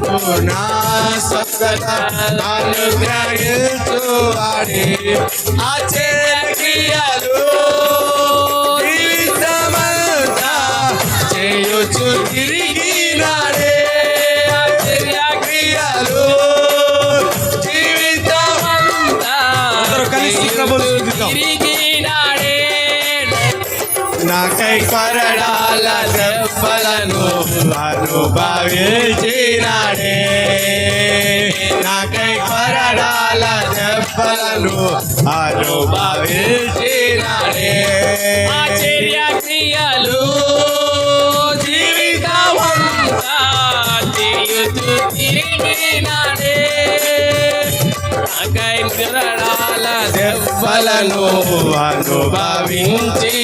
సంపూర్ణ స్వస్థత అనుగ్రహించువాడే ఆశ్చర్య క్రియలు జీవితమంతా చేయొచ్చు తిరిగినాడే ఆశ్చర్య క్రియలు జీవితమంతా కలిసి తిరిగినాడే నాకై కొరడాల దెబ్బలను అనుభవించినాడే నాకై కొరడాల దెబ్బలను అనుభవించినాడే ఆశ్చర్య క్రియలు జీవితమంతా చేయుచు తిరిగినాడే నాకై కొరడాల దెబ్బలను అనుభవించినాడే